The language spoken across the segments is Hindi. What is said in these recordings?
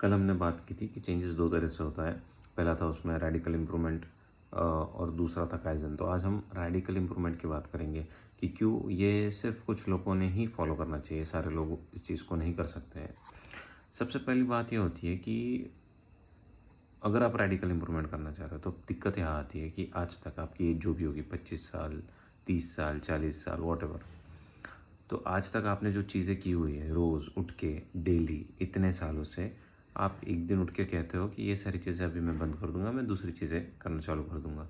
कल हमने बात की थी कि चेंजेस दो तरह से होता है। पहला था उसमें रेडिकल इम्प्रूवमेंट और दूसरा था काइज़न। तो आज हम रेडिकल इम्प्रूवमेंट की बात करेंगे कि क्यों ये सिर्फ कुछ लोगों ने ही फॉलो करना चाहिए, सारे लोग इस चीज़ को नहीं कर सकते हैं। सबसे पहली बात ये होती है कि अगर आप रेडिकल इम्प्रूवमेंट करना चाह रहे हो तो दिक्कत यहाँ आती है कि आज तक आपकी एज जो भी होगी 25 साल, 30 साल, 40 साल, वॉटएवर, तो आज तक आपने जो चीज़ें की हुई है रोज़ उठ के डेली इतने सालों से, आप एक दिन उठ के कहते हो कि ये सारी चीज़ें अभी मैं बंद कर दूंगा, मैं दूसरी चीज़ें करना चालू कर दूंगा।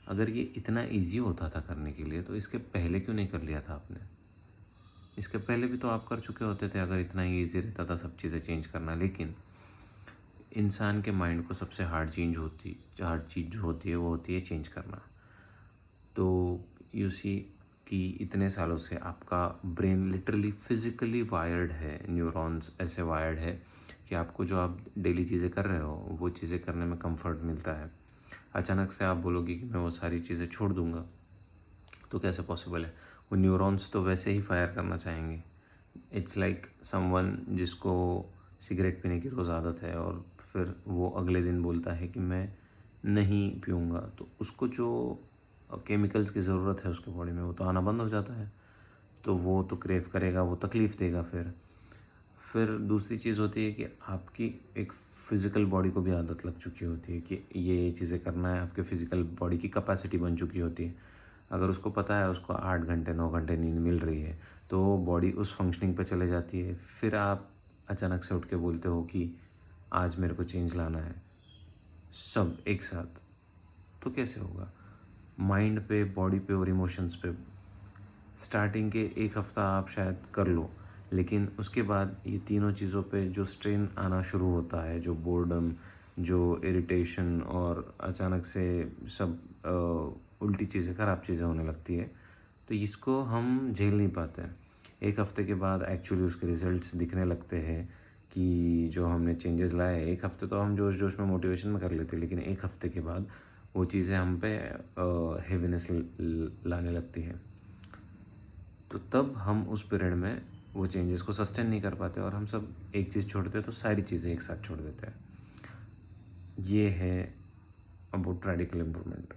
अगर ये इतना इजी होता था करने के लिए तो इसके पहले क्यों नहीं कर लिया था आपने? इसके पहले भी तो आप कर चुके होते थे अगर इतना ही ईजी रहता था सब चीज़ें चेंज करना। लेकिन इंसान के माइंड को सबसे हार्ड चीज़ जो होती है वो होती है चेंज करना। तो यू सी कि इतने सालों से आपका ब्रेन लिटरली फिजिकली वायर्ड है, न्यूरॉन्स ऐसे वायर्ड है कि आपको जो आप डेली चीज़ें कर रहे हो वो चीज़ें करने में कंफर्ट मिलता है। अचानक से आप बोलोगे कि मैं वो सारी चीज़ें छोड़ दूंगा, तो कैसे पॉसिबल है? वो न्यूरॉन्स तो वैसे ही फायर करना चाहेंगे। इट्स लाइक समवन जिसको सिगरेट पीने की रोज़ आदत है और फिर वो अगले दिन बोलता है कि मैं नहीं पीऊँगा, तो उसको जो केमिकल्स की ज़रूरत है उसके बॉडी में वो तो आना बंद हो जाता है। तो वो तो क्रेव करेगा, वो तकलीफ़ देगा फिर दूसरी चीज़ होती है कि आपकी एक फ़िज़िकल बॉडी को भी आदत लग चुकी होती है कि ये चीज़ें करना है, आपके फ़िज़िकल बॉडी की कैपेसिटी बन चुकी होती है। अगर उसको पता है उसको 8 घंटे 9 घंटे नींद मिल रही है, तो बॉडी उस फंक्शनिंग पे चले जाती है। फिर आप अचानक से उठ के बोलते हो कि आज मेरे को चेंज लाना है, सब एक साथ, तो कैसे होगा? माइंड पे, बॉडी पे और इमोशंस पे स्टार्टिंग के 1 हफ़्ता आप शायद कर लो, लेकिन उसके बाद ये तीनों चीज़ों पे जो स्ट्रेन आना शुरू होता है, जो बोर्डम, जो इरिटेशन और अचानक से सब उल्टी चीज़ें, ख़राब चीज़ें होने लगती है, तो इसको हम झेल नहीं पाते हैं। 1 हफ़्ते के बाद एक्चुअली उसके रिज़ल्ट्स दिखने लगते हैं कि जो हमने चेंजेस लाए, 1 हफ़्ते तो हम जोश-जोश में मोटिवेशन में कर लेते हैं, लेकिन 1 हफ़्ते के बाद वो चीज़ें हम पे हेवीनेस ल लाने लगती हैं। तो तब हम उस पीरियड में वो चेंजेस को सस्टेन नहीं कर पाते और हम सब एक चीज़ छोड़ते हैं तो सारी चीज़ें एक साथ छोड़ देते हैं। ये है अबाउट रेडिकल इम्प्रूवमेंट।